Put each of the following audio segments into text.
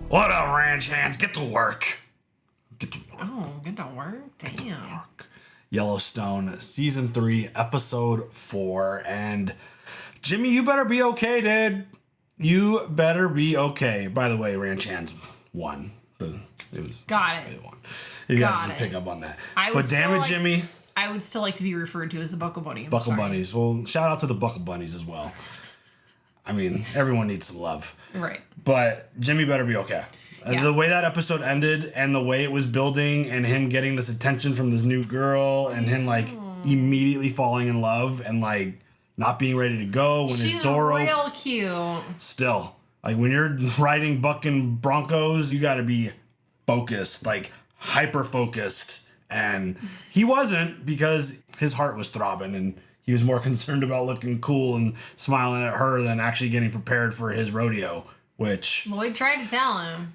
What up, ranch hands? Get to work. Get to work. Oh, get to work? Damn. Yellowstone, Season 3, Episode 4. And Jimmy, you better be okay, dude. You better be okay. By the way, ranch hands won. Got it. They won. You guys can pick up on that. But damn it, Jimmy. I would still like to be referred to as a Buckle Bunny. Buckle Bunnies. Well, shout out to the Buckle Bunnies as well. I mean, everyone needs some love. Right. But Jimmy better be okay. Yeah. The way that episode ended and the way it was building and him getting this attention from this new girl and him like immediately falling in love and like not being ready to go when his door opened. She's real cute. Still, like when you're riding bucking Broncos, you got to be focused, like hyper focused. And he wasn't, because his heart was throbbing and he was more concerned about looking cool and smiling at her than actually getting prepared for his rodeo, which Lloyd tried to tell him.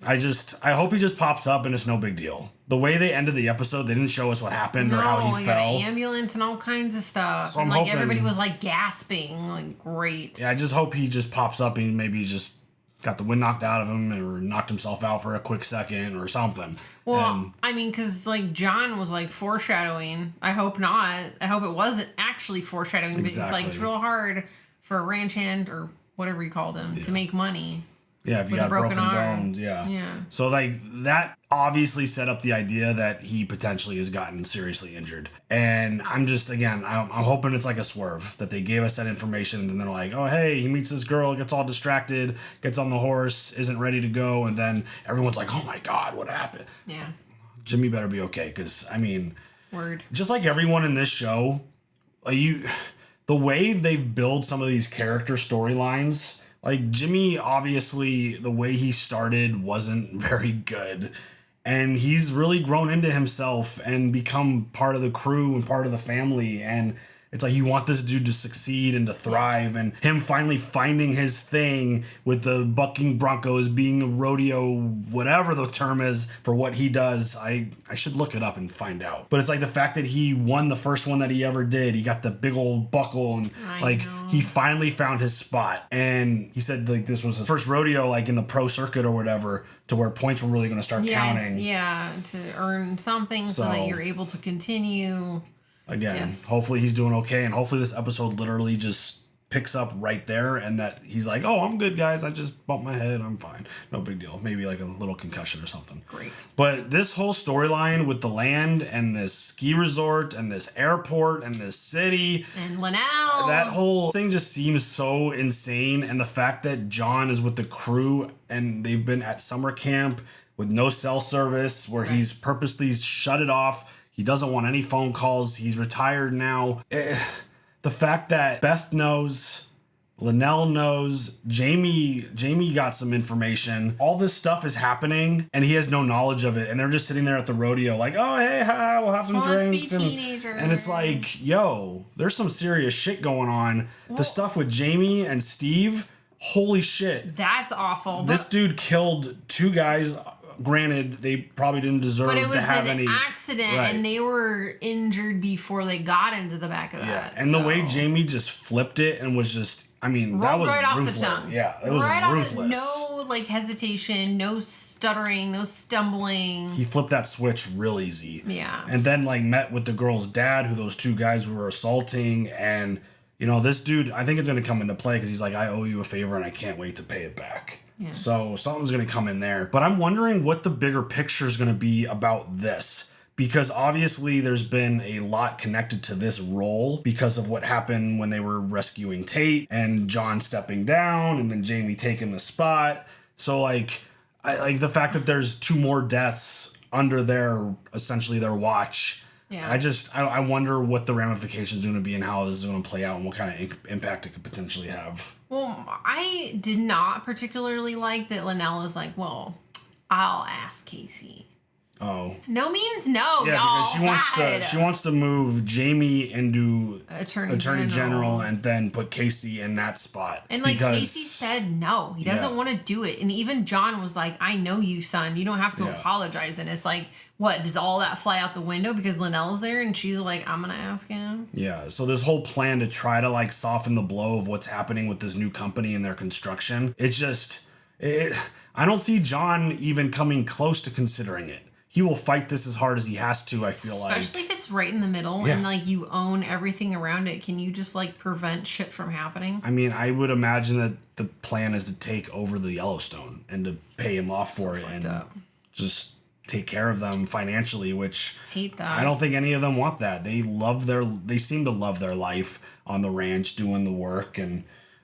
I hope he just pops up and it's no big deal. The way they ended the episode, they didn't show us what happened or how he fell. Got an ambulance and all kinds of stuff. So and I'm hoping, everybody was like gasping, like great. Yeah, I just hope he just pops up and maybe just got the wind knocked out of him or knocked himself out for a quick second or something. Well, I mean, because like John was like foreshadowing. I hope not. I hope it wasn't actually foreshadowing. Exactly. But it's like it's real hard for a ranch hand or whatever you called him to make money. Yeah, if you got broken bones, yeah. So like that obviously set up the idea that he potentially has gotten seriously injured. And I'm just, again, I'm hoping it's like a swerve, that they gave us that information and they're like, oh, hey, he meets this girl, gets all distracted, gets on the horse, isn't ready to go. And then everyone's like, oh my God, what happened? Yeah. Jimmy better be okay. Because, I mean, Word. Just like everyone in this show, the way they've built some of these character storylines, like Jimmy, obviously, the way he started wasn't very good. And he's really grown into himself and become part of the crew and part of the family. And it's like you want this dude to succeed and to thrive. And him finally finding his thing with the bucking Broncos, being a rodeo, whatever the term is for what he does. I should look it up and find out. But it's like the fact that he won the first one that he ever did. He got the big old buckle and he finally found his spot. And he said like this was his first rodeo like in the pro circuit or whatever, to where points were really going to start counting. Yeah, to earn something so that you're able to continue. Again, hopefully he's doing okay, and hopefully this episode literally just picks up right there, and that he's like, oh, I'm good, guys. I just bumped my head. I'm fine. No big deal. Maybe like a little concussion or something. Great. But this whole storyline with the land and this ski resort and this airport and this city. And Linnell. That whole thing just seems so insane. And the fact that John is with the crew and they've been at summer camp with no cell service, where he's purposely shut it off. He doesn't want any phone calls. He's retired now. The fact that Beth knows, Linnell knows, Jamie got some information. All this stuff is happening, and he has no knowledge of it. And they're just sitting there at the rodeo like, oh, hey, hi, we'll have some drinks. Let's be teenagers. And it's like, yo, there's some serious shit going on. The stuff with Jamie and Steve, holy shit. That's awful. This dude killed two guys. Granted, they probably didn't deserve to have any. But it was an accident, and they were injured before they got into the back of that. Yeah, and the way Jamie just flipped it and was just, I mean, that was right ruthless. Off the tongue. Yeah, it was ruthless. No, like, hesitation, no stuttering, no stumbling. He flipped that switch real easy. Yeah. And then, like, met with the girl's dad, who those two guys were assaulting, and, you know, this dude, I think it's going to come into play because he's like, I owe you a favor and I can't wait to pay it back. Yeah. So something's going to come in there. But I'm wondering what the bigger picture is going to be about this. Because obviously there's been a lot connected to this role because of what happened when they were rescuing Tate and John stepping down and then Jamie taking the spot. So like, I the fact that there's two more deaths under essentially their watch. Yeah. I wonder what the ramifications are going to be and how this is going to play out and what kind of impact it could potentially have. Well, I did not particularly like that Linnell is like, well, I'll ask Casey. Oh. No means no, yeah, y'all. Because she wants to move Jamie into Attorney General and then put Casey in that spot. And like Casey said no. He doesn't want to do it. And even John was like, I know you, son. You don't have to apologize. And it's like, what, does all that fly out the window because Linnell's there and she's like, I'm gonna ask him? Yeah, so this whole plan to try to like soften the blow of what's happening with this new company and their construction, it's I don't see John even coming close to considering it. He will fight this as hard as he has to, I feel like. Especially if it's right in the middle and like you own everything around it. Can you just like prevent shit from happening? I mean, I would imagine that the plan is to take over the Yellowstone and to pay him off for it and just take care of them financially, which hate that. I don't think any of them want that. They seem to love their life on the ranch doing the work. And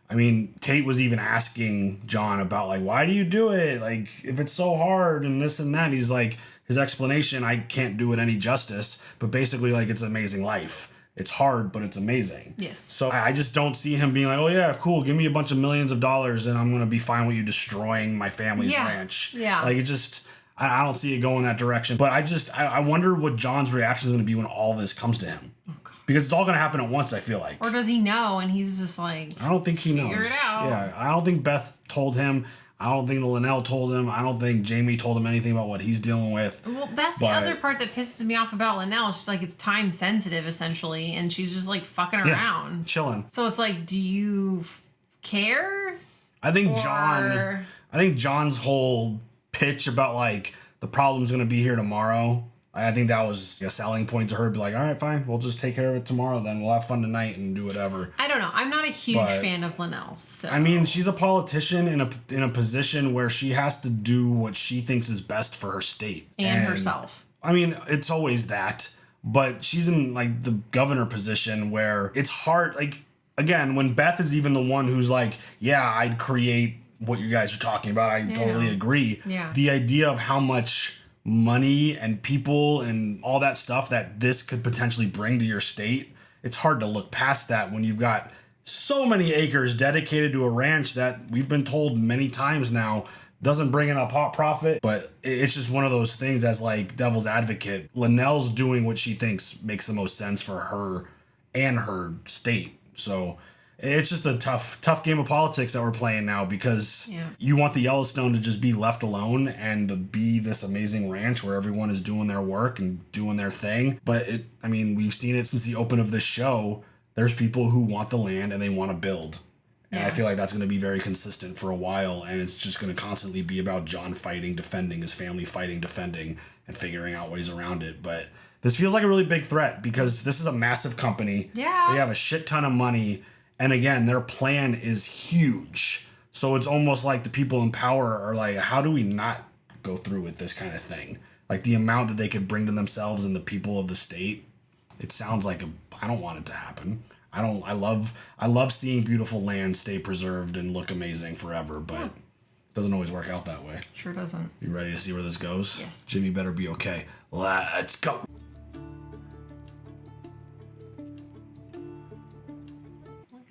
I mean, Tate was even asking John about like, why do you do it? Like, if it's so hard and this and that, he's like, his explanation, I can't do it any justice, but basically like it's an amazing life. It's hard, but it's amazing. Yes. So I just don't see him being like, oh yeah, cool, give me a bunch of millions of dollars and I'm going to be fine with you destroying my family's ranch. Yeah. Like it just, I don't see it going that direction. But I wonder what John's reaction is going to be when all this comes to him. Oh, because it's all going to happen at once, I feel like. Or does he know and he's just like, I don't think he knows. Figure it out. Yeah, I don't think Beth told him. I don't think Linnell told him. I don't think Jamie told him anything about what he's dealing with. Well, that's the other part that pisses me off about Linnell. She's like, it's time sensitive, essentially, and she's just like fucking around. Chilling. So it's like, do you care? I think John's whole pitch about like the problem's going to be here tomorrow, I think that was a selling point to her. Be like, all right, fine, we'll just take care of it tomorrow. Then we'll have fun tonight and do whatever. I don't know. I'm not a huge fan of Linnell. So. I mean, she's a politician in a position where she has to do what she thinks is best for her state and herself. I mean, it's always that, but she's in like the governor position where it's hard. Like again, when Beth is even the one who's like, yeah, I'd create what you guys are talking about. I totally agree. Yeah. The idea of how much money and people and all that stuff that this could potentially bring to your state, it's hard to look past that when you've got so many acres dedicated to a ranch that we've been told many times now doesn't bring in a pot profit. But it's just one of those things as like devil's advocate. Linnell's doing what she thinks makes the most sense for her and her state. So it's just a tough game of politics that we're playing now, because you want the Yellowstone to just be left alone and to be this amazing ranch where everyone is doing their work and doing their thing. But we've seen it since the open of this show. There's people who want the land and they want to build. And I feel like that's going to be very consistent for a while. And it's just going to constantly be about John fighting, defending, his family fighting, defending, and figuring out ways around it. But this feels like a really big threat because this is a massive company. Yeah. They have a shit ton of money. And again, their plan is huge. So it's almost like the people in power are like, how do we not go through with this kind of thing? Like the amount that they could bring to themselves and the people of the state. It sounds like I don't want it to happen. I love seeing beautiful land stay preserved and look amazing forever, but it doesn't always work out that way. Sure doesn't. You ready to see where this goes? Yes. Jimmy better be okay. Let's go.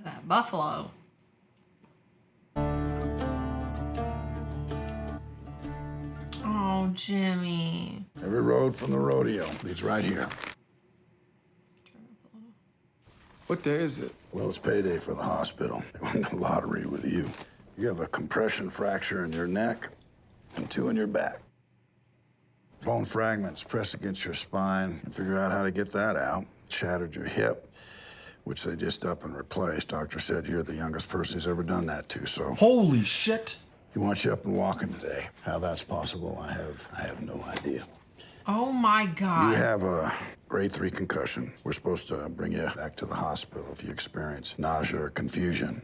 That buffalo. Oh, Jimmy. Every road from the rodeo leads right here. What day is it? Well, it's payday for the hospital. They won the lottery with you. You have a compression fracture in your neck and 2 in your back. Bone fragments pressed against your spine. And figure out how to get that out. Shattered your hip, which they just up and replaced. Doctor said you're the youngest person he's ever done that to, so... Holy shit! He wants you up and walking today. How that's possible, I have no idea. Oh my God. You have a grade 3 concussion. We're supposed to bring you back to the hospital if you experience nausea or confusion.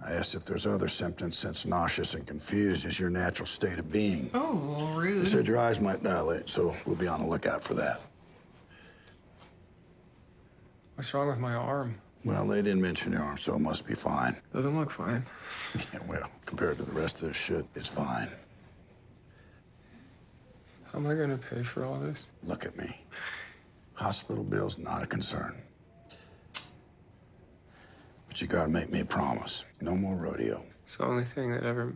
I asked if there's other symptoms, since nauseous and confused is your natural state of being. Oh, rude. They said your eyes might dilate, so we'll be on the lookout for that. What's wrong with my arm? Well, they didn't mention your arm, so it must be fine. Doesn't look fine. Yeah, well, compared to the rest of this shit, it's fine. How am I gonna pay for all this? Look at me. Hospital bill's not a concern. But you gotta make me a promise. No more rodeo. It's the only thing that ever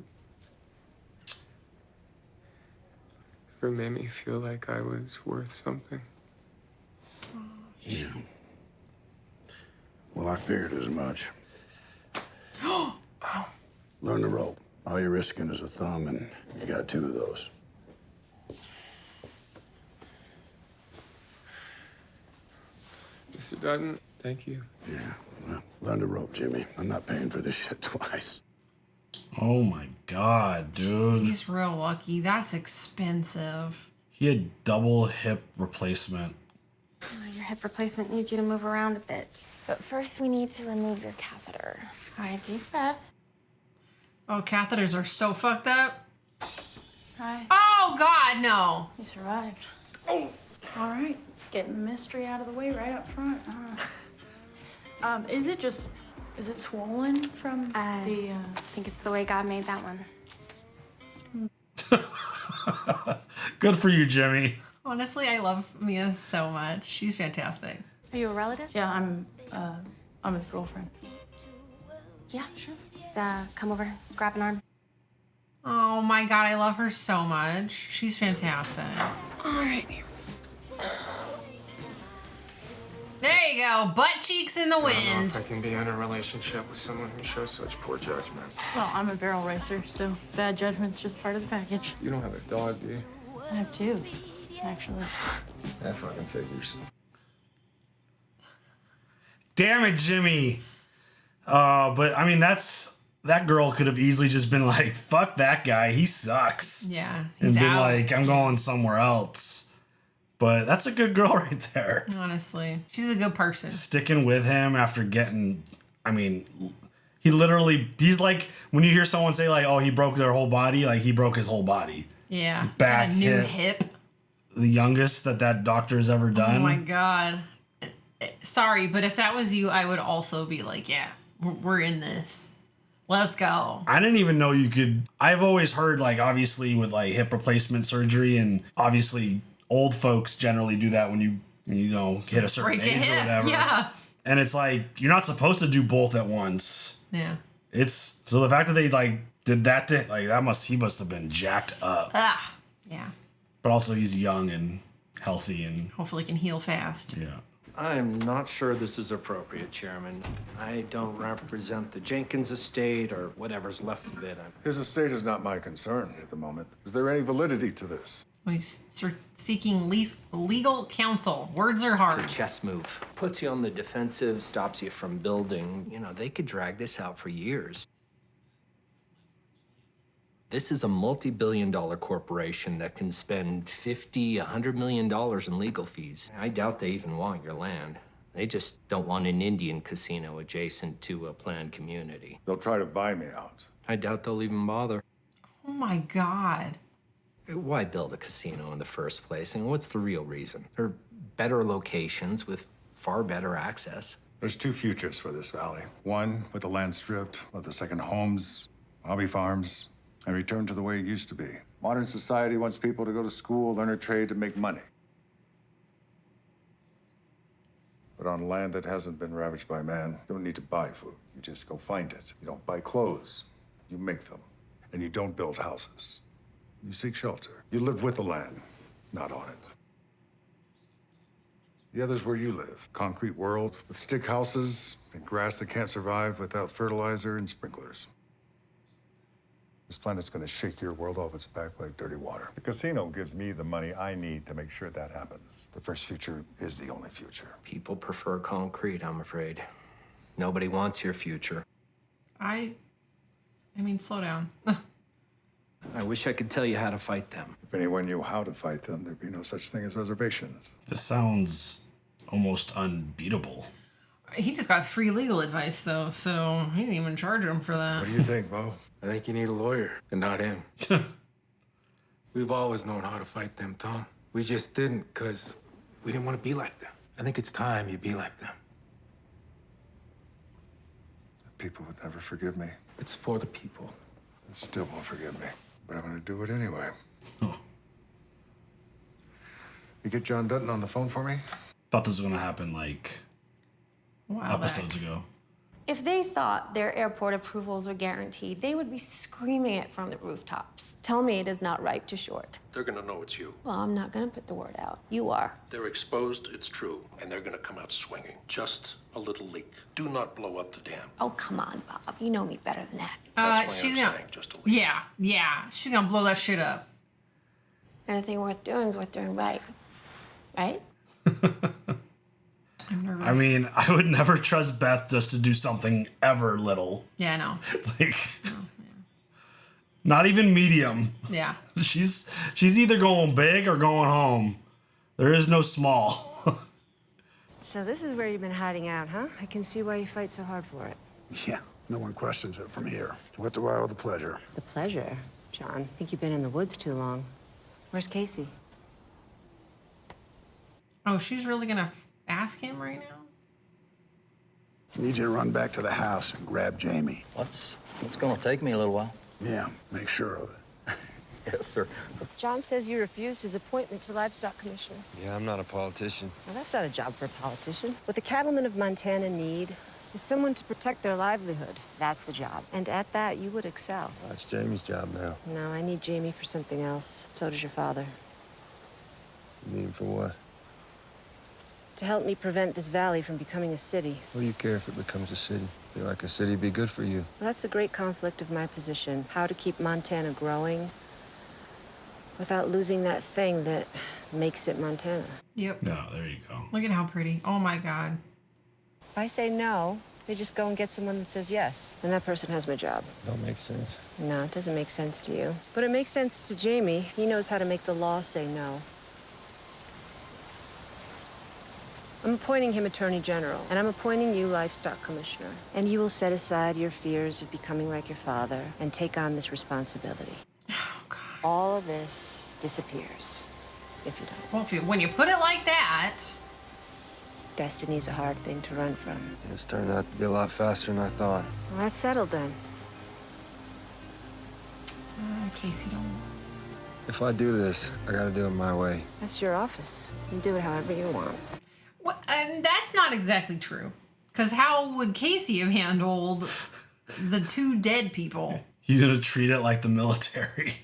made me feel like I was worth something. Yeah. Well, I figured as much. Learn the rope. All you're risking is a thumb, and you got 2 of those. Mr. Dutton, thank you. Yeah, well, learn the rope, Jimmy. I'm not paying for this shit twice. Oh my God, dude. He's real lucky. That's expensive. He had double hip replacement. Your hip replacement needs you to move around a bit. But first, we need to remove your catheter. All right, deep breath. Oh, catheters are so fucked up. Hi. Oh, God, no. You survived. Oh. All right. Getting the mystery out of the way right up front. Is it swollen from the... I think it's the way God made that one. Good for you, Jimmy. Honestly, I love Mia so much. She's fantastic. Are you a relative? Yeah, I'm his girlfriend. Yeah, sure. Just come over, grab an arm. Oh my God, I love her so much. She's fantastic. All right. There you go. Butt cheeks in the I don't know wind. if I can be in a relationship with someone who shows such poor judgment. Well, I'm a barrel racer, so bad judgment's just part of the package. You don't have a dog, do you? I have two, actually. That fucking figures. Damn it, Jimmy. But I mean, that girl could have easily just been like, fuck that guy, he sucks. Yeah, And he's been out. like, I'm going somewhere else. But that's a good girl right there. Honestly, she's a good person. Sticking with him after getting, I mean, he's like, when you hear someone say like, oh, he broke their whole body, like he broke his whole body. Yeah. Back Got a new hip. hip. The youngest that doctor has ever done. Oh my God. Sorry, but if that was you, I would also be like, yeah, we're in this. Let's go. I didn't even know you could. I've always heard, like, obviously with like hip replacement surgery, and obviously old folks generally do that when you know, hit a certain Break a age or hip. whatever. Yeah. And it's like, you're not supposed to do both at once. Yeah. It's so the fact that they like did that to like he must have been jacked up. Ah. Yeah. But also he's young and healthy and Hopefully can heal fast. yeah. I'm not sure this is appropriate, Chairman. I don't represent the Jenkins estate or whatever's left of it. His estate is not my concern at the moment. Is there any validity to this? He's seeking legal counsel. Words are hard. It's a chess move. Puts you on the defensive, stops you from building. You know, they could drag this out for years. This is a multi-billion-dollar corporation that can spend $100 million in legal fees. I doubt they even want your land. They just don't want an Indian casino adjacent to a planned community. They'll try to buy me out. I doubt they'll even bother. Oh my God. Why build a casino in the first place? And what's the real reason? There are better locations with far better access. There's two futures for this valley. One with the land stripped, of the second homes, hobby farms, and return to the way it used to be. Modern society wants people to go to school, learn a trade, to make money. But on land that hasn't been ravaged by man, you don't need to buy food. You just go find it. You don't buy clothes. You make them. And you don't build houses. You seek shelter. You live with the land, not on it. The other's where you live. Concrete world with stick houses and grass that can't survive without fertilizer and sprinklers. This planet's gonna shake your world off its back like dirty water. The casino gives me the money I need to make sure that happens. The first future is the only future. People prefer concrete, I'm afraid. Nobody wants your future. I mean, slow down. I wish I could tell you how to fight them. If anyone knew how to fight them, there'd be no such thing as reservations. This sounds almost unbeatable. He just got free legal advice, though, so he didn't even charge him for that. What do you think, Bo? I think you need a lawyer, and not him. We've always known how to fight them, Tom. We just didn't, because we didn't want to be like them. I think it's time you be like them. People would never forgive me. It's for the people. They still won't forgive me. But I'm gonna do it anyway. Oh. You get John Dutton on the phone for me? Thought this was gonna happen like Wow, episodes ago. If they thought their airport approvals were guaranteed, they would be screaming it from the rooftops. Tell me it is not ripe to short. They're gonna know it's you. Well, I'm not gonna put the word out. You are. They're exposed, it's true, and they're gonna come out swinging. Just a little leak. Do not blow up the dam. Oh, come on, Bob. You know me better than that. That's why she's I'm gonna. saying just a leak. Yeah. She's gonna blow that shit up. Anything worth doing is worth doing right. Right? I'm nervous. I mean, I would never trust Beth just to do something ever little. Yeah, I know. Like, Not even medium. Yeah. She's either going big or going home. There is no small. So this is where you've been hiding out, huh? I can see why you fight so hard for it. Yeah, no one questions it from here. So what do I owe the pleasure? The pleasure, John. I think you've been in the woods too long. Where's Casey? Oh, she's really gonna ask him right now? I need you to run back to the house and grab Jamie. It's gonna take me a little while. Yeah, make sure of it. Yes, sir. John says you refused his appointment to Livestock Commissioner. Yeah, I'm not a politician. Well, that's not a job for a politician. What the cattlemen of Montana need is someone to protect their livelihood. That's the job. And at that, you would excel. That's Jamie's job now. No, I need Jamie for something else. So does your father. You need him for what? To help me prevent this valley from becoming a city. What do you care if it becomes a city? Feel like a city be good for you. Well, that's the great conflict of my position. How to keep Montana growing without losing that thing that makes it Montana. Yep. No, there you go. Look at how pretty. Oh my God. If I say no, they just go and get someone that says yes. And that person has my job. Don't make sense. No, it doesn't make sense to you. But it makes sense to Jamie. He knows how to make the law say no. I'm appointing him Attorney General, and I'm appointing you Livestock Commissioner. And you will set aside your fears of becoming like your father and take on this responsibility. Oh God. All of this disappears if you don't. Well, when you put it like that. Destiny's a hard thing to run from. It's turned out to be a lot faster than I thought. Well, that's settled then. Casey, don't. If I do this, I gotta do it my way. That's your office. You do it however you want. What? That's not exactly true. Because how would Casey have handled the 2 dead people? He's gonna treat it like the military.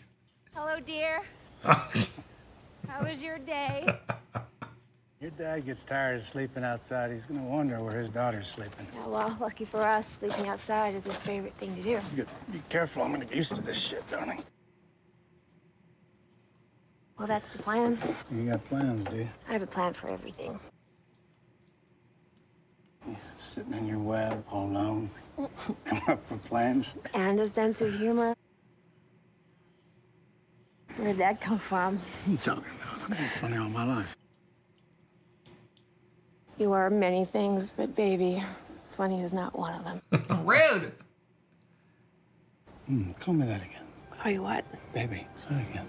Hello, dear. How was your day? Your dad gets tired of sleeping outside. He's gonna wonder where his daughter's sleeping. Yeah, well, lucky for us, sleeping outside is his favorite thing to do. Be careful. I'm gonna get used to this shit, darling. Well, that's the plan. You got plans, do you? I have a plan for everything. Sitting in your web all alone, coming up with plans. And a sense of humor. Where'd that come from? What are you talking about? I've been funny all my life. You are many things, but baby, funny is not one of them. Rude. Call me that again. Call you what? Baby, say it again.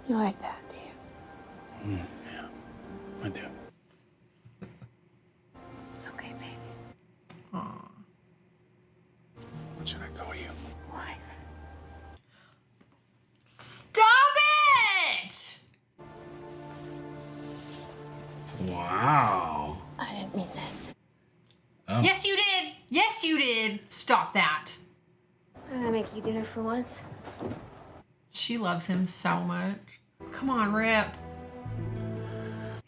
You like that, do you? Yeah, I do. Okay, baby. Aw. What should I call you? Wife. Stop it! Wow. I didn't mean that. Oh. Yes, you did. Yes, you did. Stop that. I'm gonna make you dinner for once. She loves him so much. Come on, Rip.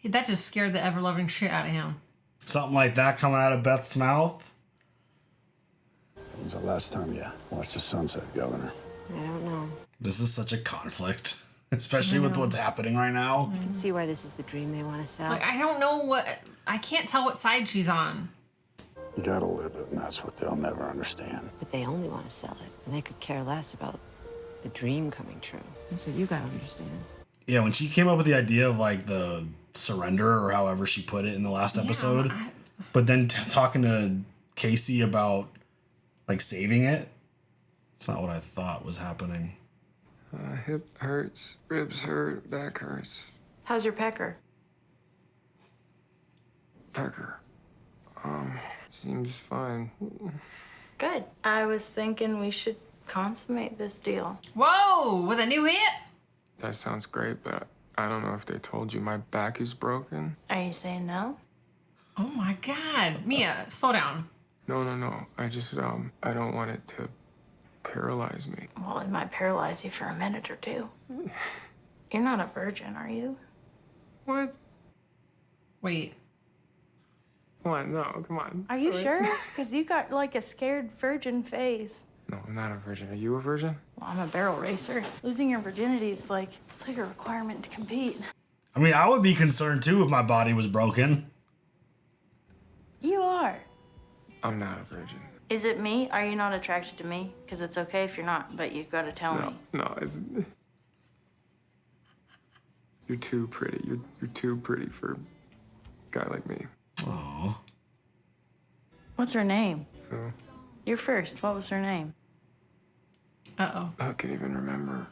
That just scared the ever-loving shit out of him. Something like that coming out of Beth's mouth. When was the last time you watched the sunset, Governor? I don't know. This is such a conflict, especially with what's happening right now. I can see why this is the dream they want to sell. Like, I don't know what... I can't tell what side she's on. You gotta live it, and that's what they'll never understand. But they only want to sell it, and they could care less about the dream coming true. That's what you gotta understand. Yeah, when she came up with the idea of like the surrender or however she put it in the last episode, but then talking to Casey about like saving it, it's not what I thought was happening. Hip hurts, ribs hurt, back hurts. How's your pecker? Pecker. Seems fine. Good. I was thinking we should consummate this deal. Whoa, with a new hip? That sounds great, but I don't know if they told you my back is broken. Are you saying no? Oh my God. Mia, slow down. No. I just, I don't want it to paralyze me. Well, it might paralyze you for a minute or two. You're not a virgin, are you? What? Wait. Come on, no, come on. Are you sure? Because you got like a scared virgin face. No, I'm not a virgin. Are you a virgin? Well, I'm a barrel racer. Losing your virginity is like, it's like a requirement to compete. I mean, I would be concerned too if my body was broken. You are. I'm not a virgin. Is it me? Are you not attracted to me? Because it's okay if you're not, but you've got to tell me. No, it's... You're too pretty. You're too pretty for a guy like me. Aww. What's her name? Who? You're first. What was her name? Uh-oh. I can't even remember.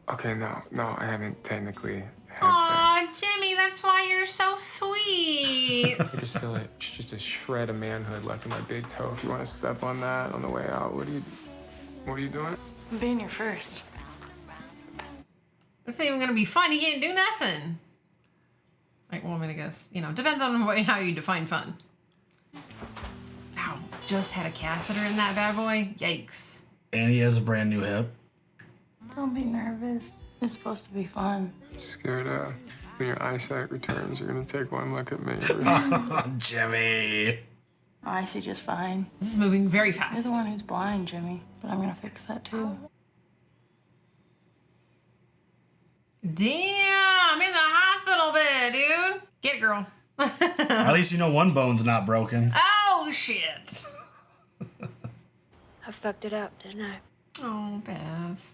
Okay, no, I haven't technically had Aw, Jimmy, that's why you're so sweet. There's still just a shred of manhood left in my big toe. If you want to step on that on the way out, what are you doing? I'm being your first. This ain't even gonna be fun. He can't do nothing. Like, well, I mean, I guess, you know, depends on how you define fun. Ow, just had a catheter in that bad boy. Yikes. And he has a brand new hip. Don't be nervous. It's supposed to be fun. Scared when your eyesight returns, you're gonna take one look at me. Jimmy. Oh, I see just fine. This is moving very You're fast. the one who's blind, Jimmy. But I'm gonna fix that too. Damn, I'm in the hospital bed, dude. Get it, girl. At least you know one bone's not broken. Oh, shit. I fucked it up, didn't I? Oh, Beth.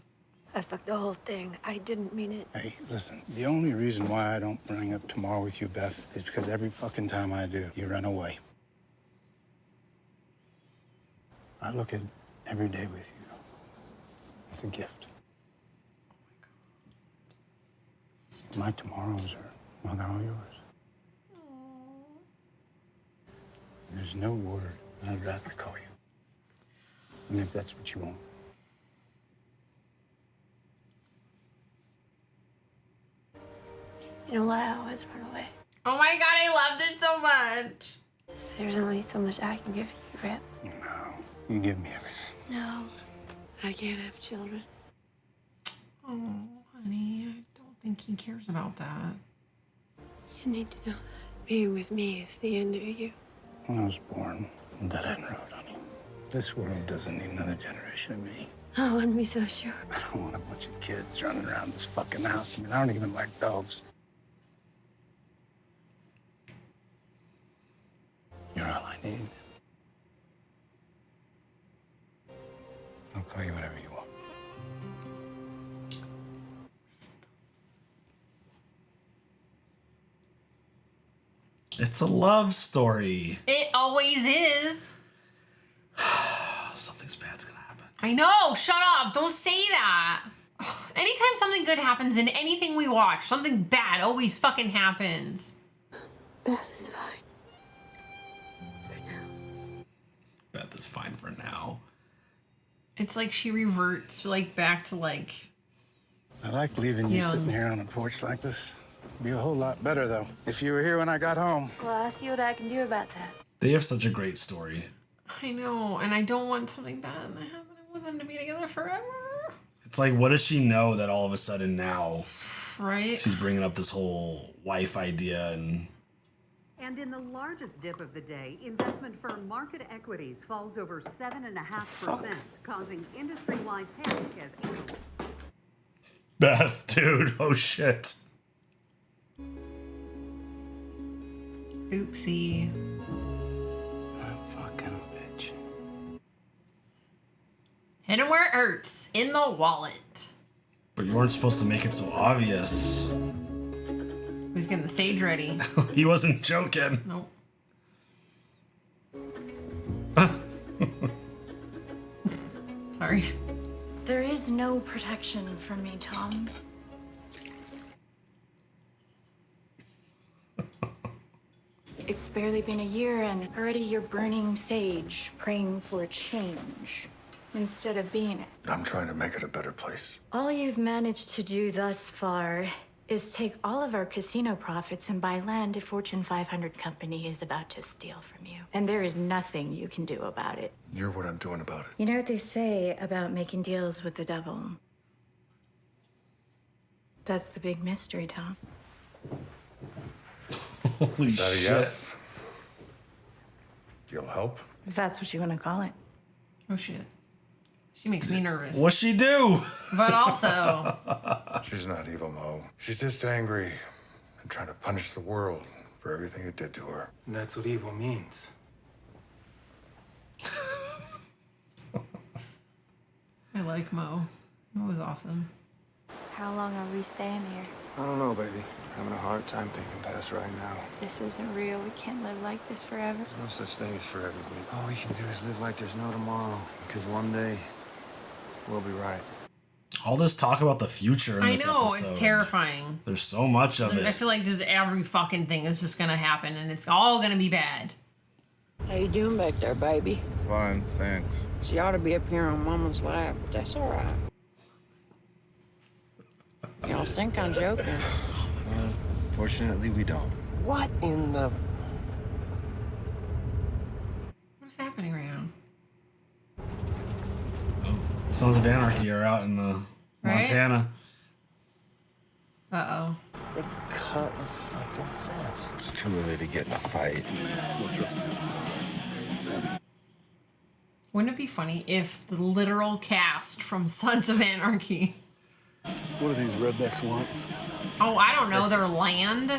I fucked the whole thing. I didn't mean it. Hey, listen, the only reason why I don't bring up tomorrow with you, Beth, is because every fucking time I do, you run away. I look at every day with you as a gift. My tomorrows are, well, they're all yours. There's no word I'd rather call you. I mean, if that's what you want. You know why I always run away? Oh my God, I loved it so much. There's only so much I can give you, Rip. No, you give me everything. No, I can't have children. Oh, honey, I don't think he cares about that. You need to know that being with me is the end of you. When I was born on Dead End Road, honey, this world doesn't need another generation of me. I wouldn't be so sure. I don't want a bunch of kids running around this fucking house. I mean, I don't even like dogs. You're all I need. I'll call you whatever you want. It's a love story. It always is. Something's bad's gonna happen. I know. Shut up. Don't say that. Anytime something good happens in anything we watch, something bad always fucking happens. Beth is fine. Beth is fine for now. It's like she reverts like back to like. I like leaving you Young. sitting here on a porch like this. It'd be a whole lot better, though, if you were here when I got home. Well, I'll see what I can do about that. They have such a great story. I know, and I don't want something bad to happen. I want them to be together forever. It's like, what does she know that all of a sudden now, right? she's bringing up this whole wife idea and. And in the largest dip of the day, investment firm Market Equities falls over 7.5%, causing industry-wide panic as analysts. Beth, dude, oh shit. Oopsie. Fucking bitch. Hit him where it hurts. In the wallet. But you weren't supposed to make it so obvious. He's getting the stage ready. He wasn't joking. Nope. Sorry. There is no protection for me, Tom. It's barely been a year and already you're burning sage, praying for a change, instead of being it. I'm trying to make it a better place. All you've managed to do thus far is take all of our casino profits and buy land a Fortune 500 company is about to steal from you. And there is nothing you can do about it. You're what I'm doing about it. You know what they say about making deals with the devil? That's the big mystery, Tom. Holy Is that a shit. yes? You'll help? If that's what you want to call it. Oh shit. She makes me nervous. What'd she do? But also. She's not evil, Mo. She's just angry and trying to punish the world for everything it did to her. And that's what evil means. I like Mo. Mo was awesome. How long are we staying here? I don't know, baby. Having a hard time thinking past right now. This isn't real. We can't live like this forever. There's no such thing as forever, baby. All we can do is live like there's no tomorrow. Because one day, we'll be right. All this talk about the future in this episode. It's terrifying. There's so much of it. I feel like just every fucking thing is just gonna happen and it's all gonna be bad. How you doing back there, baby? Fine, thanks. She ought to be up here on Mama's lap, but that's all right. Y'all think I'm joking? Fortunately, we don't. What in the... What is happening right now? Sons of Anarchy are out in the Montana. Uh-oh. They cut a fucking fence. It's too early to get in a fight. Wouldn't it be funny if the literal cast from Sons of Anarchy... What do these rednecks want? Oh, I don't know, their land?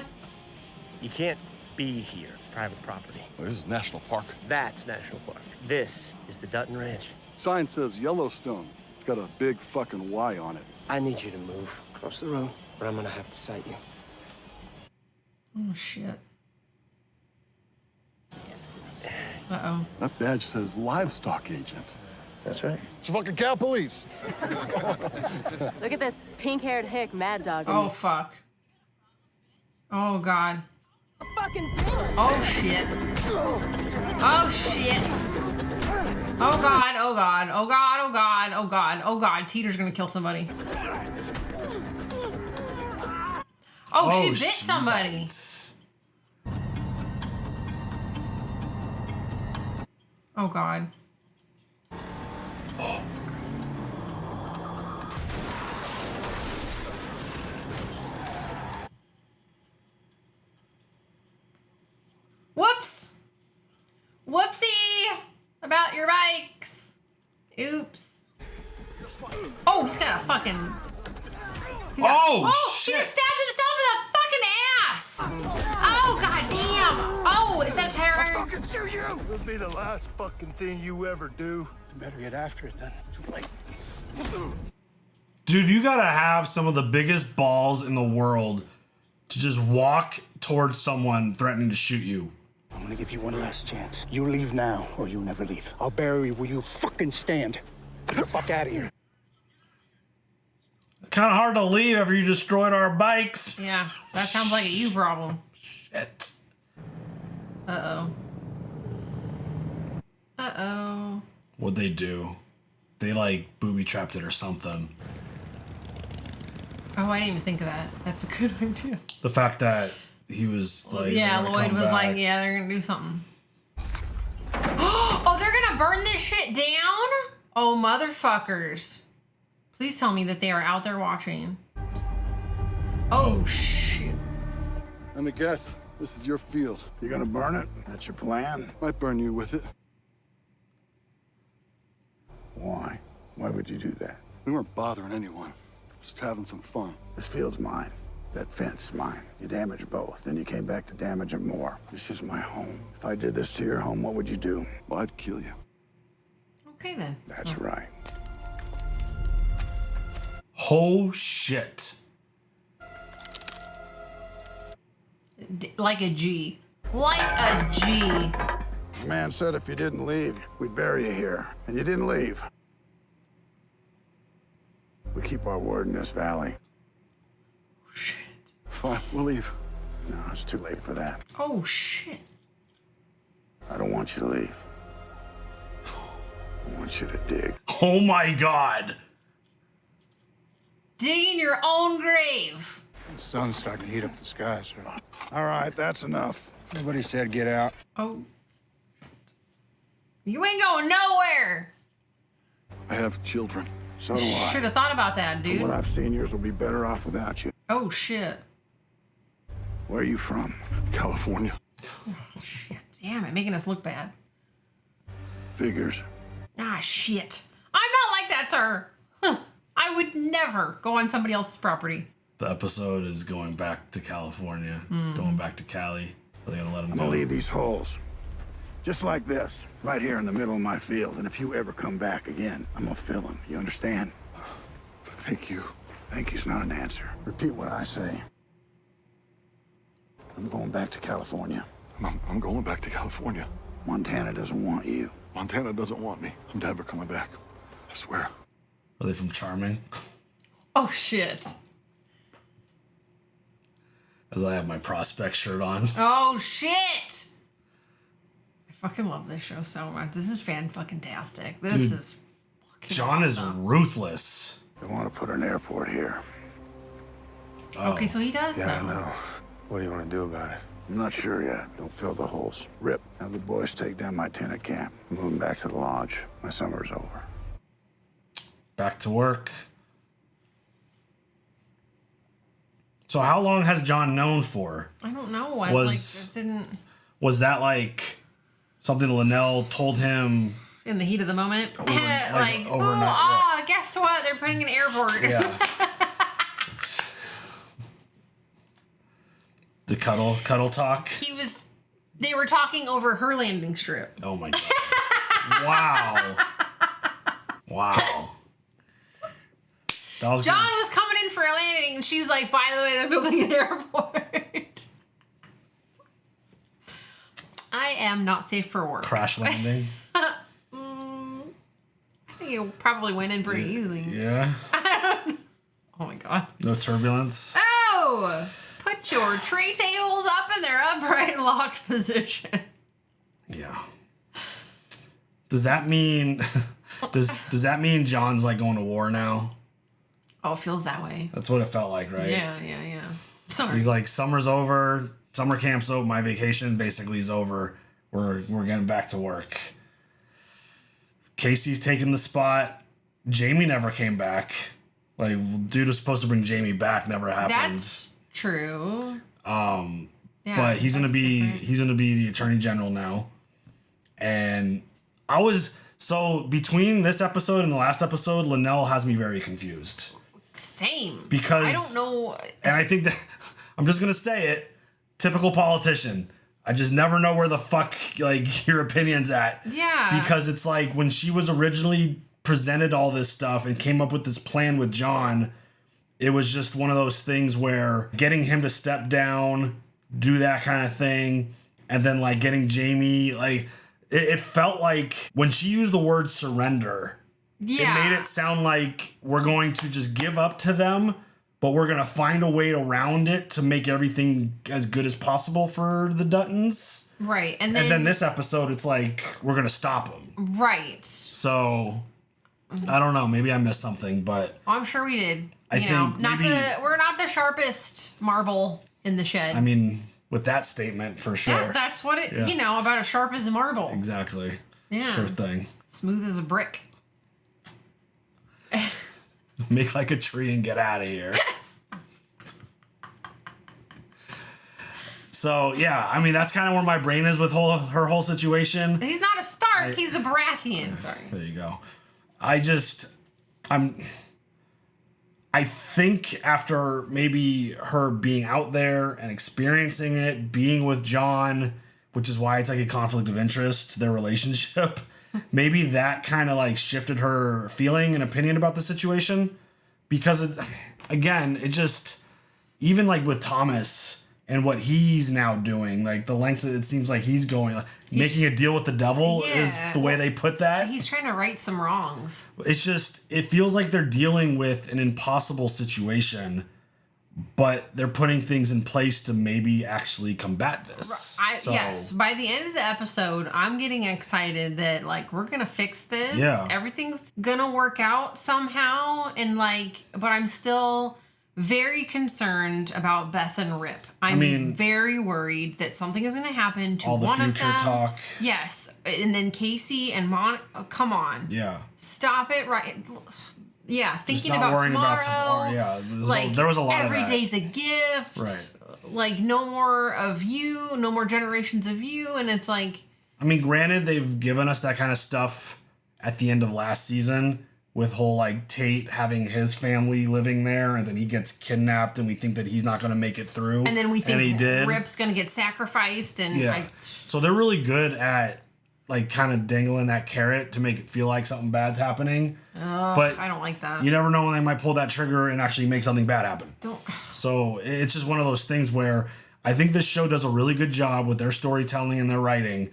You can't be here. It's private property. Well, this is National Park. That's National Park. This is the Dutton Ranch. Sign says Yellowstone. It's got a big fucking Y on it. I need you to move across the room, or I'm gonna have to cite you. Oh, shit. Uh-oh. That badge says livestock agent. That's right. It's fucking cow police. Look at this pink-haired hick mad dog. Oh, fuck. Oh, God. Fucking Oh, shit. Oh, shit. Oh, God. Oh, God. Oh, God. Oh, God. Oh, God. Oh, God. Teeter's gonna kill somebody. Oh, she bit somebody. Oh, God. Whoops! Whoopsie! About your bikes. Oops. Oh, he's got a fucking... shit! He just stabbed himself in the fucking ass! Oh, goddamn! Oh, is that a tire iron? I'll fucking shoot you! It'll be the last fucking thing you ever do. You better get after it then. Too late. Dude, you gotta have some of the biggest balls in the world to just walk towards someone threatening to shoot you. I'm gonna give you one last chance. You leave now, or you never leave. I'll bury you where you fucking stand. Get the fuck out of here. Kind of hard to leave after you destroyed our bikes. Yeah, that sounds like a you problem. Shit. Uh-oh. Uh-oh. What'd they do? They, like, booby-trapped it or something. Oh, I didn't even think of that. That's a good idea. The fact that he was, like... Yeah, gonna Lloyd come was back. like, yeah, they're gonna do something. Oh, they're gonna burn this shit down? Oh, motherfuckers. Please tell me that they are out there watching. Oh, shoot. Let me guess. This is your field. You gonna burn it? That's your plan? Might burn you with it. Why? Why would you do that? We weren't bothering anyone. Just having some fun. This field's mine. That fence, mine. You damaged both. Then you came back to damage it more. This is my home. If I did this to your home, what would you do? Well, I'd kill you. Okay, then. That's right. Oh, shit. Like a G. Like a G. The man said if you didn't leave, we'd bury you here. And you didn't leave. We keep our word in this valley. Shit. Fine, we'll leave. No, it's too late for that. Oh, shit. I don't want you to leave. I want you to dig. Oh, my God. Digging your own grave. The sun's starting to heat up the sky, sir. All right, that's enough. Nobody said get out. Oh. You ain't going nowhere. I have children. So do I. Should have thought about that, dude. From what I've seen, yours will be better off without you. Oh, shit. Where are you from? California. Oh, shit. Damn it, making us look bad. Figures. Ah, shit. I'm not like that, sir. Huh. I would never go on somebody else's property. The episode is going back to California, going back to Cali. Are they gonna let him I'm go? gonna leave these holes. Just like this, right here in the middle of my field. And if you ever come back again, I'm gonna fill him. You understand? Thank you. Thank you's not an answer. Repeat what I say. I'm going back to California. I'm going back to California. Montana doesn't want you. Montana doesn't want me. I'm never coming back. I swear. Are they from Charming? Oh, shit. As I have my Prospect shirt on. Oh, shit. I fucking love this show so much. This is fan-fucking-tastic. This Dude, is fucking John awesome. is ruthless. They want to put an airport here. Oh. Okay, so he does Yeah, I know. know. What do you want to do about it? I'm not sure yet. Don't fill the holes. Rip. Have the boys take down my tent at camp. I'm moving back to the lodge. My summer's over. Back to work. So how long has John known for? I don't know. I didn't... Was that like something Linnell told him? In the heat of the moment? overnight, Guess what? They're putting an airport. Yeah. The cuddle talk. They were talking over her landing strip. Oh my God. Wow. Wow. John was coming in for a landing, and she's like, by the way, they're building an airport. I am not safe for work. Crash landing. I think it probably went in pretty easy. Yeah. Oh my God. No turbulence. Oh! Put your tray tables up in their upright locked position. Yeah. Does that mean does that mean John's like going to war now? Oh, it feels that way. That's what it felt like, right? Yeah. Summer. He's like, summer's over, summer camp's over, my vacation basically is over. We're getting back to work. Casey's taking the spot. Jamie never came back. Like, dude was supposed to bring Jamie back, never happened. That's true. But he's gonna be the attorney general now. And so between this episode and the last episode, Linnell has me very confused. Same. Because I don't know. And I think that I'm just gonna say it, typical politician. I just never know where the fuck like your opinion's at. Yeah. Because it's like when she was originally presented all this stuff and came up with this plan with John, it was just one of those things where getting him to step down, do that kind of thing, and then like getting Jamie, like it felt like when she used the word surrender, it made it sound like we're going to just give up to them, but we're going to find a way around it to make everything as good as possible for the Duttons. Right. And then this episode, it's like, we're going to stop them. Right. So, I don't know. Maybe I missed something, but... I'm sure we did. I think we're not the sharpest marble in the shed. I mean, with that statement, for sure. Yeah, that's what about as sharp as a marble. Exactly. Yeah. Sure thing. Smooth as a brick. Make like a tree and get out of here. So, yeah, I mean, that's kind of where my brain is with her whole situation. He's not a Stark, he's a Baratheon. Sorry. There you go. I think after maybe her being out there and experiencing it, being with John, which is why it's like a conflict of interest, their relationship, maybe that kind of like shifted her feeling and opinion about the situation. Because it just, even like with Thomas and what he's now doing, like the lengths it seems like he's going, like, making a deal with the devil is the way they put that. He's trying to right some wrongs. It's just, it feels like they're dealing with an impossible situation, but they're putting things in place to maybe actually combat this. Yes, by the end of the episode, I'm getting excited that like we're gonna fix this. Yeah. Everything's gonna work out somehow, and like, but I'm still very concerned about Beth and Rip. I mean, very worried that something is going to happen to all the one of future them. talk. Yes, and then Casey and come on. Yeah. Stop it right. Yeah, thinking Just not about worrying tomorrow. about tomorrow. Yeah, there was a lot of every that. day's a gift. Right. Like no more of you, no more generations of you, and it's like. I mean, granted, they've given us that kind of stuff at the end of last season. With whole like Tate having his family living there, and then he gets kidnapped, and we think that he's not going to make it through. And then we think he did. Rip's going to get sacrificed, and so they're really good at like kind of dangling that carrot to make it feel like something bad's happening. But I don't like that. You never know when they might pull that trigger and actually make something bad happen. Don't. So it's just one of those things where I think this show does a really good job with their storytelling and their writing,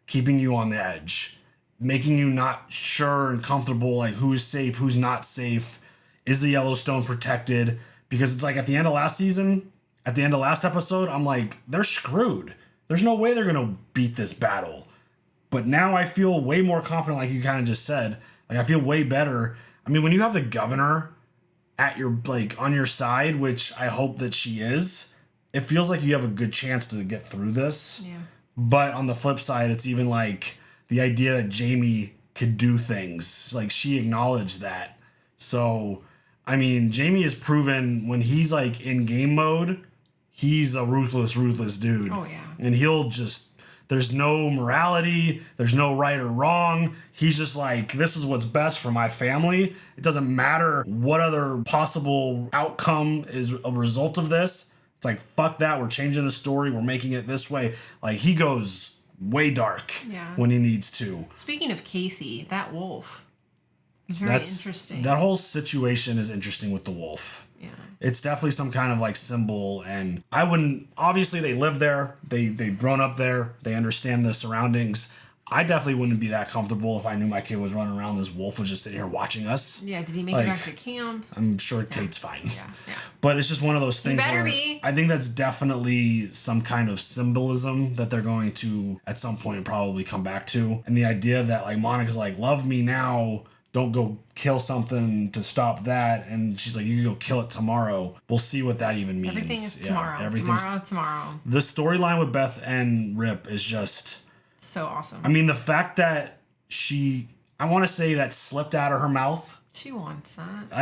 keeping you on the edge, making you not sure and comfortable, like who's safe, who's not safe. Is the Yellowstone protected? Because it's like at the end of last season, at the end of last episode, I'm like, they're screwed. There's no way they're going to beat this battle. But now I feel way more confident, like you kind of just said. Like I feel way better. I mean, when you have the governor at your like on your side, which I hope that she is, it feels like you have a good chance to get through this. Yeah. But on the flip side, it's even like the idea that Jamie could do things. Like she acknowledged that. So, I mean, Jamie has proven when he's like in game mode, he's a ruthless dude. Oh yeah. And he'll just there's no morality. There's no right or wrong. He's just like, this is what's best for my family. It doesn't matter what other possible outcome is a result of this. It's like, fuck that. We're changing the story. We're making it this way. Like, he goes way dark when he needs to. Speaking of Casey, that wolf is very interesting. That whole situation is interesting with the wolf. Yeah. It's definitely some kind of like symbol, and I wouldn't, obviously they live there, they've grown up there, they understand the surroundings. I definitely wouldn't be that comfortable if I knew my kid was running around, this wolf was just sitting here watching us. Yeah, did he make it back to camp? I'm sure Tate's fine. Yeah. But it's just one of those things better where be. I think that's definitely some kind of symbolism that they're going to at some point probably come back to. And the idea that like Monica's like, love me now, don't go kill something to stop that. And she's like, you can go kill it tomorrow. We'll see what that even means. Everything is tomorrow. Tomorrow. The storyline with Beth and Rip is just so awesome. I mean, the fact that I want to say that slipped out of her mouth. She wants that.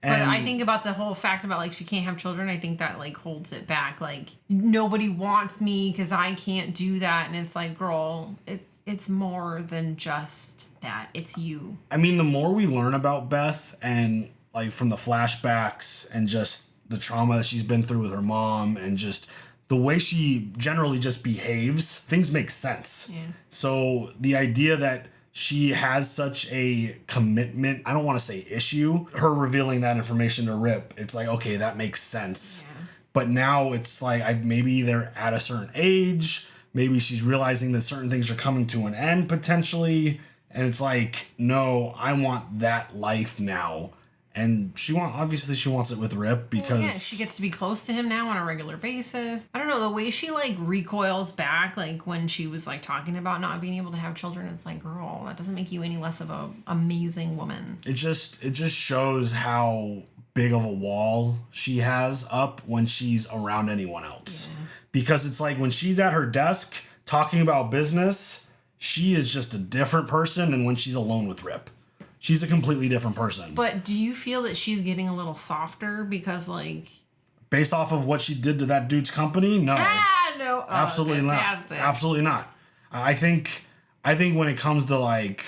And but I think about the whole fact about like she can't have children. I think that like holds it back. Like nobody wants me because I can't do that. And it's like, girl, it's more than just that. It's you. I mean, the more we learn about Beth and like from the flashbacks and just the trauma that she's been through with her mom and just the way she generally just behaves, things make sense. Yeah. So the idea that she has such a commitment, I don't want to say issue, her revealing that information to Rip, it's like, okay, that makes sense. Yeah. But now it's like maybe they're at a certain age, maybe she's realizing that certain things are coming to an end potentially. And it's like, no, I want that life now. And obviously she wants it with Rip because she gets to be close to him now on a regular basis. I don't know, the way she like recoils back, like when she was like talking about not being able to have children, it's like, girl, that doesn't make you any less of a amazing woman. It just shows how big of a wall she has up when she's around anyone else. Yeah. Because it's like when she's at her desk talking about business, she is just a different person than when she's alone with Rip. She's a completely different person. But do you feel that she's getting a little softer because like... Based off of what she did to that dude's company? No. No. Oh, absolutely fantastic. Not. Absolutely not. I think when it comes to like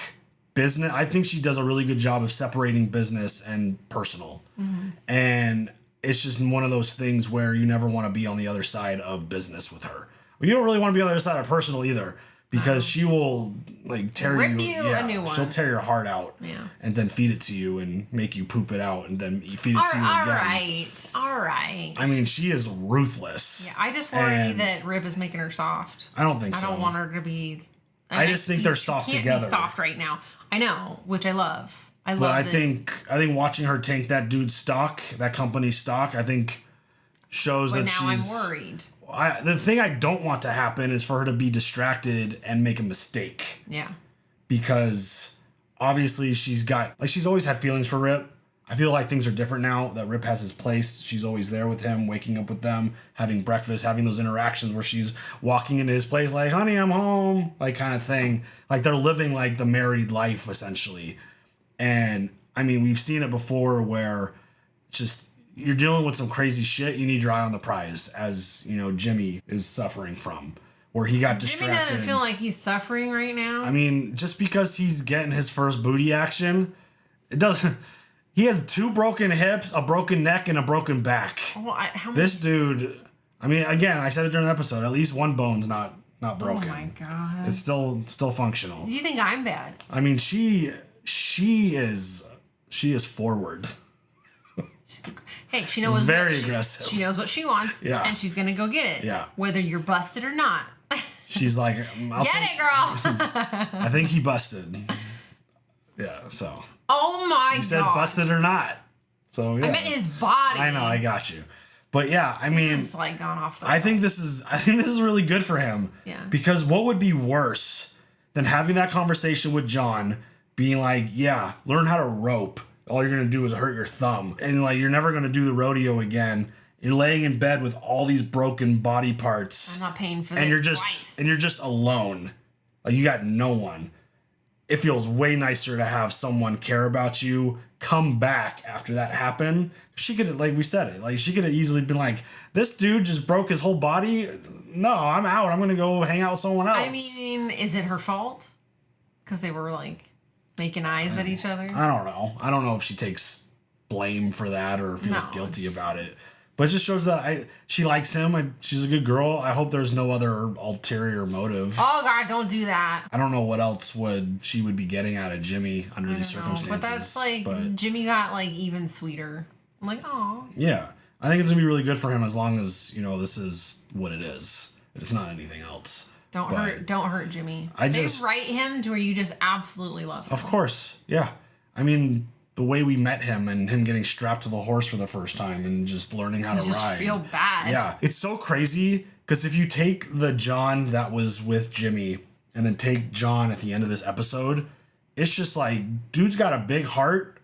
business, I think she does a really good job of separating business and personal. Mm-hmm. And it's just one of those things where you never want to be on the other side of business with her. Well, you don't really want to be on the other side of personal either. Because she will like tear Rip you a new one. She'll tear your heart out and then feed it to you and make you poop it out and then feed it to you again. All right. I mean, she is ruthless. Yeah, I just worry that Rip is making her soft. I don't think so. I don't want her to be... I just think they're soft together. She can't be soft right now. I know, which I love. I think watching her tank that dude's stock, that company's stock, I think shows that she's... But now I'm worried. The thing I don't want to happen is for her to be distracted and make a mistake. Yeah. Because obviously she's always had feelings for Rip. I feel like things are different now that Rip has his place. She's always there with him, waking up with them, having breakfast, having those interactions where she's walking into his place like, honey, I'm home, like kind of thing. Like they're living like the married life essentially. And I mean, we've seen it before where just you're dealing with some crazy shit. You need your eye on the prize, as you know, Jimmy is suffering from, where he got distracted. Jimmy doesn't feel like he's suffering right now. I mean, just because he's getting his first booty action, it doesn't. He has 2 broken hips, a broken neck, and a broken back. Well, This dude. I mean, again, I said it during the episode. At least one bone's not not broken. Oh my God. It's still functional. Do you think I'm bad? I mean, she is forward. Hey, she knows very aggressive. She knows what she wants. Yeah. And she's gonna go get it. Yeah. Whether you're busted or not. She's like, Get it, girl. I think he busted. Yeah. So. Oh my God. You said busted or not. So yeah. I meant his body. I know. I got you. But yeah, I mean, this is like gone off the I think this is really good for him. Yeah. Because what would be worse than having that conversation with John, being like, yeah, learn how to rope. All you're gonna do is hurt your thumb, and like you're never gonna do the rodeo again. You're laying in bed with all these broken body parts. I'm not paying for this. And you're just alone. Like you got no one. It feels way nicer to have someone care about you, come back after that happened. She could have, like we said it, like she could have easily been like, this dude just broke his whole body. No, I'm out. I'm gonna go hang out with someone else. I mean, is it her fault? Because they were like making eyes at each other. I don't know. I don't know if she takes blame for that or feels guilty about it. But it just shows that she likes him. She's a good girl. I hope there's no other ulterior motive. Oh God, don't do that. I don't know what else she would be getting out of Jimmy under these circumstances. But that's like Jimmy got like even sweeter. I'm like, oh. Yeah, I think it's gonna be really good for him as long as this is what it is. It's not anything else. Don't hurt Jimmy. They write him to where you just absolutely love him. Of course, yeah. I mean, the way we met him and him getting strapped to the horse for the first time and just learning how to ride. I feel bad. Yeah, it's so crazy because if you take the John that was with Jimmy and then take John at the end of this episode, it's just like, dude's got a big heart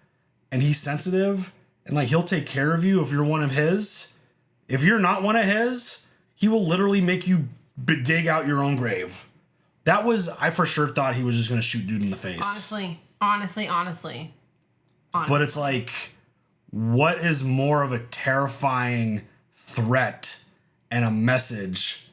and he's sensitive and like he'll take care of you if you're one of his. If you're not one of his, he will literally make you dig out your own grave. I for sure thought he was just gonna shoot dude in the face. Honestly. But it's like, what is more of a terrifying threat and a message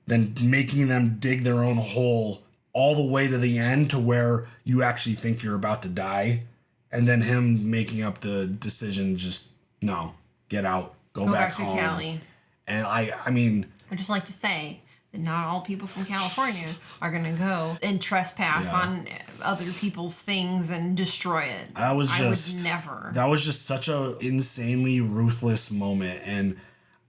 than making them dig their own hole all the way to the end to where you actually think you're about to die, and then him making up the decision, just no, get out, go back home. To Cali. And I mean, I'd just like to say that not all people from California are going to go and trespass on other people's things and destroy it. I would never. That was just such a insanely ruthless moment. And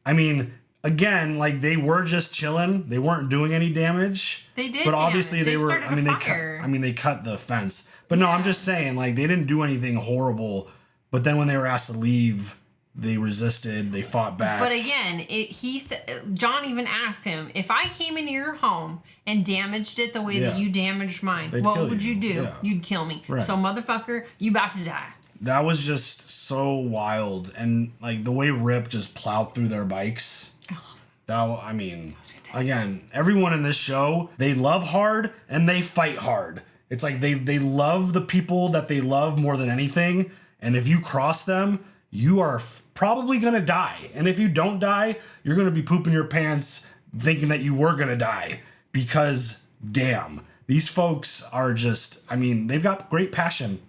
I mean, again, like they were just chilling. They weren't doing any damage. They did, but obviously they were. I mean, they cut the fence. But no, I'm just saying, like they didn't do anything horrible. But then when they were asked to leave, they resisted. They fought back. But again, John even asked him, if I came into your home and damaged it the way that you damaged mine, what would you do? Yeah. You'd kill me. Right. So motherfucker, you about to die. That was just so wild. And like the way Rip just plowed through their bikes. I mean, again, everyone in this show, they love hard and they fight hard. It's like they love the people that they love more than anything. And if you cross them, you are probably going to die. And if you don't die, you're going to be pooping your pants thinking that you were going to die. Because, damn, these folks are just, I mean, they've got great passion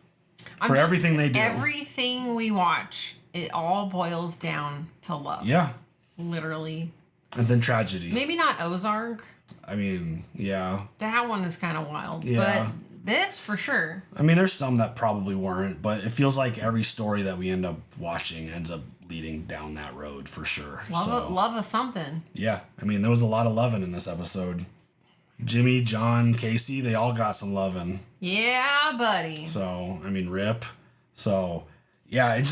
for everything they do. Everything we watch, it all boils down to love. Yeah. Literally. And then tragedy. Maybe not Ozark. I mean, yeah. That one is kind of wild. Yeah. But this, for sure. I mean, there's some that probably weren't, but it feels like every story that we end up watching ends up leading down that road for sure. Love of something. Yeah. I mean, there was a lot of loving in this episode. Jimmy, John, Casey, they all got some loving. Yeah, buddy. So, I mean, Rip. So, yeah, it's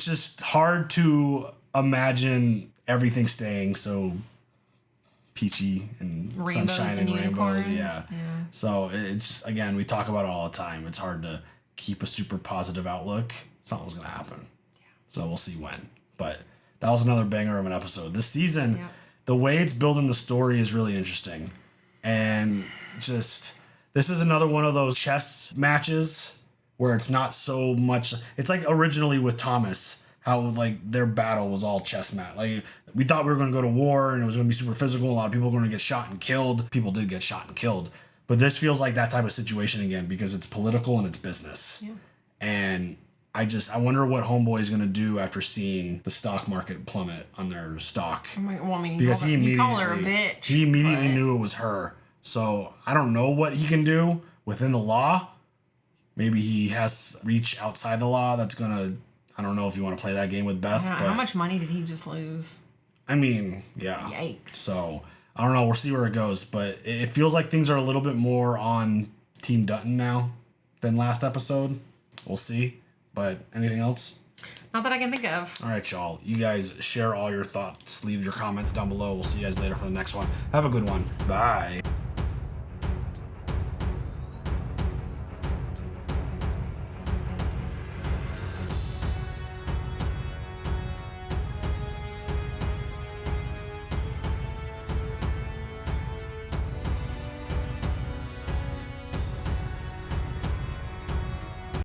just hard to imagine everything staying so peachy and rainbows sunshine and unicorns. Rainbows. Yeah. So it's, again, we talk about it all the time. It's hard to keep a super positive outlook. Something's going to happen. Yeah. So we'll see when. But that was another banger of an episode. This season, the way it's building the story is really interesting. And just, this is another one of those chess matches where it's not so much, it's like originally with Thomas, how like their battle was all chess match. Like we thought we were going to go to war and it was going to be super physical. A lot of people were going to get shot and killed. People did get shot and killed. But this feels like that type of situation again because it's political and it's business. Yeah. And I wonder what Homeboy's gonna do after seeing the stock market plummet on their stock. Well, I mean, Because he called her a bitch. He immediately knew it was her. So I don't know what he can do within the law. Maybe he has reach outside the law that's gonna. I don't know if you want to play that game with Beth. But, how much money did he just lose? I mean, yeah. Yikes. So I don't know. We'll see where it goes, but it feels like things are a little bit more on Team Dutton now than last episode. We'll see. But anything else? Not that I can think of. All right, y'all. You guys share all your thoughts. Leave your comments down below. We'll see you guys later for the next one. Have a good one. Bye.